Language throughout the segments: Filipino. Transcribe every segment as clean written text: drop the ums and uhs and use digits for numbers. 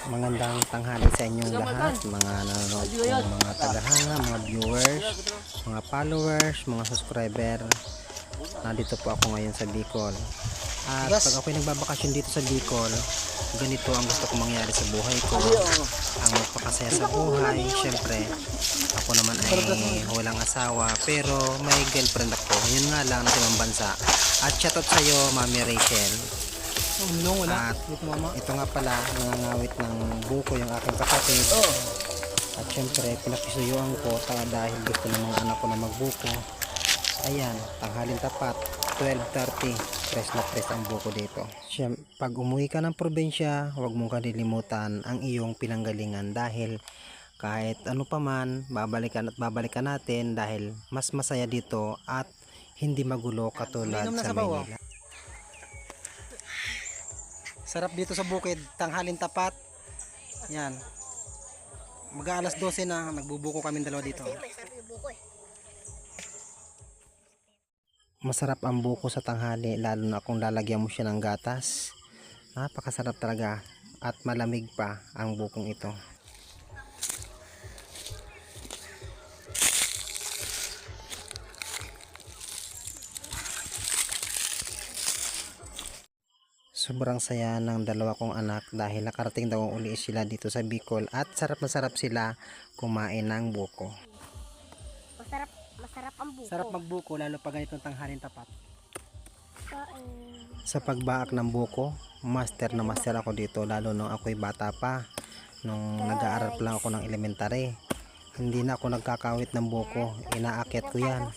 Magandang tanghali sa inyong lahat, mga nanonood kong mga tagahanga, mga viewers, mga followers, mga subscriber. Nandito po ako ngayon sa Bicol. At pag ako'y nagbabakasyon dito sa Bicol, ganito ang gusto kong mangyari sa buhay ko. Ang magpakasaya sa buhay. Siyempre, ako naman ay walang asawa, pero may girlfriend ako. Yun nga lang, nasa ibang bansa. At shoutout sa iyo, Mami Rachel. At ito nga pala, nangangawit ng buko yung aking kapatid. At syempre, pinakisuyuan ko dahil gusto ng mga anak ko na magbuko. Ayan, tanghalin tapat, 12:30, press na press ang buko dito. Pag umuwi ka ng probinsya, huwag mong kalilimutan ang iyong pinanggalingan dahil kahit ano pa man, babalikan at babalikan natin dahil mas masaya dito at hindi magulo katulad sa Maynila. Sarap dito sa bukid, tanghalin tapat. Yan. Mag-aalas 12 na, nagbubuko kami dalawa dito. Masarap ang buko sa tanghali, lalo na kung lalagyan mo siya ng gatas. Napakasarap talaga at malamig pa ang bukong ito. Sobrang saya ng dalawa kong anak dahil nakarating daw uli sila dito sa Bicol at sarap na sarap sila kumain ng buko. Masarap ang buko. Sarap magbuko lalo pag ganitong tanghalin tapat. Sa pagbaak ng buko, master na master ako dito lalo nung ako'y bata pa. Nung nag-aaral pa lang ako ng elementary. Hindi na ako nagkakawit ng buko, inaakyat ko yan.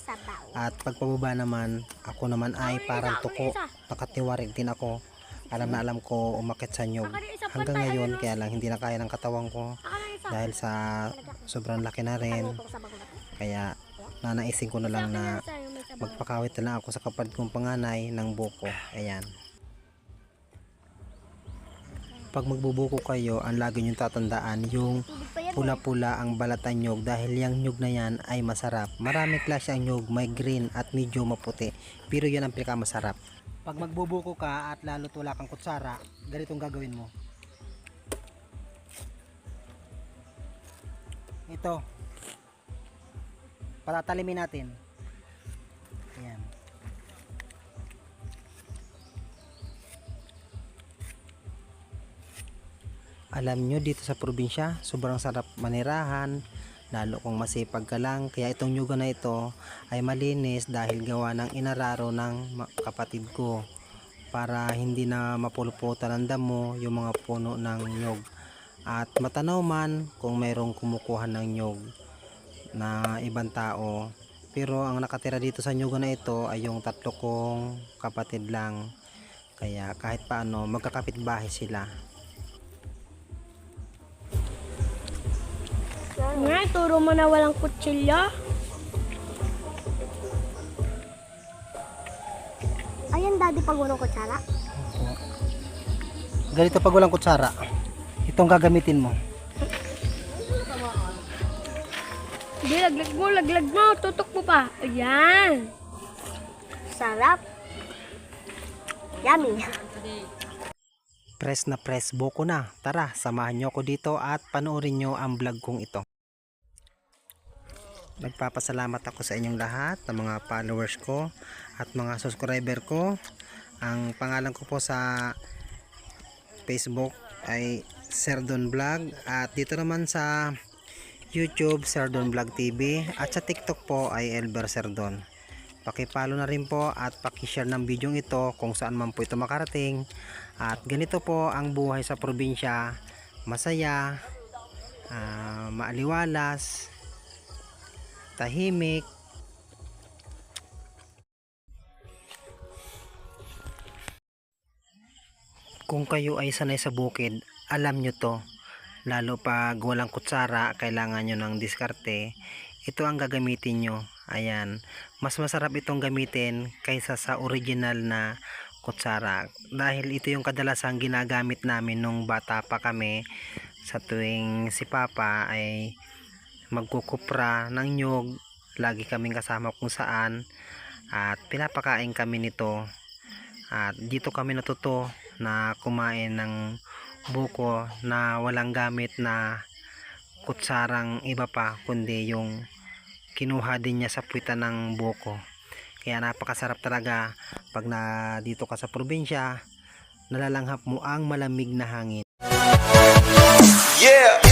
At pagpababa naman, ako naman ay parang tuko, nakatiwarig din ako. Alam na alam ko umakyat sa nyug. Hanggang ngayon, kaya lang hindi na kaya ng katawan ko dahil sa sobrang laki na rin. Kaya nanaisin ko na lang na magpakawit na lang ako sa kapatid kong panganay ng buko. Ayan. Pag magbubuko kayo, ang lagi nyo tatandaan yung pula-pula ang balatan nyug dahil yung nyug na yan ay masarap. Maraming klase ang nyug, may green at medyo maputi. Pero yan ang pinakamasarap. Pag magbubuko ka at lalo't wala kang kutsara, ganitong gagawin mo. Ito. Patatalimin natin. Ayan. Alam nyo dito sa probinsya, sobrang sarap manirahan. Lalo kung masipag ka lang, kaya itong nyuga na ito ay malinis dahil gawa ng inararo ng kapatid ko para hindi na mapuluputan ng damo yung mga puno ng nyug at matanaw man kung mayroong kumukuha ng nyug na ibang tao. Pero ang nakatira dito sa nyuga na ito ay yung tatlo kong kapatid lang, kaya kahit paano magkakapitbahay sila. Nga, turo mo na walang kutsilyo. Ayan, daddy, pag walang kutsara. Ganito pag walang kutsara, itong gagamitin mo. Hindi, laglag mo, tutok mo pa. Ayan. Sarap. Yummy. Press na press buko na. Tara, samahan nyo ako dito at panoorin nyo ang vlog kong ito. Nagpapasalamat ako sa inyong lahat, ng mga followers ko at mga subscriber ko. Ang pangalan ko po sa Facebook ay Serdon Vlog at dito naman sa YouTube, Serdon Vlog TV at sa TikTok po ay Elber Serdon. Pakipollow na rin po at pakishare ng video ito kung saan man po ito makarating. At ganito po ang buhay sa probinsya, masaya, maaliwalas, tahimik. Kung kayo ay sanay sa bukid, alam nyo to. Lalo pag walang kutsara, kailangan nyo ng diskarte. Ito ang gagamitin nyo. Ayan. Mas masarap itong gamitin kaysa sa original na kutsara. Dahil ito yung kadalasang ginagamit namin nung bata pa kami. Sa tuwing si Papa ay magkukupra ng nyug, lagi kaming kasama kung saan. At pinapakain kami nito. At dito kami natuto na kumain ng buko na walang gamit na kutsarang iba pa, kundi yung kinuha din niya sa puwitan ng buko. Kaya napakasarap talaga pag na dito ka sa probinsya, nalalanghap mo ang malamig na hangin. Yeah.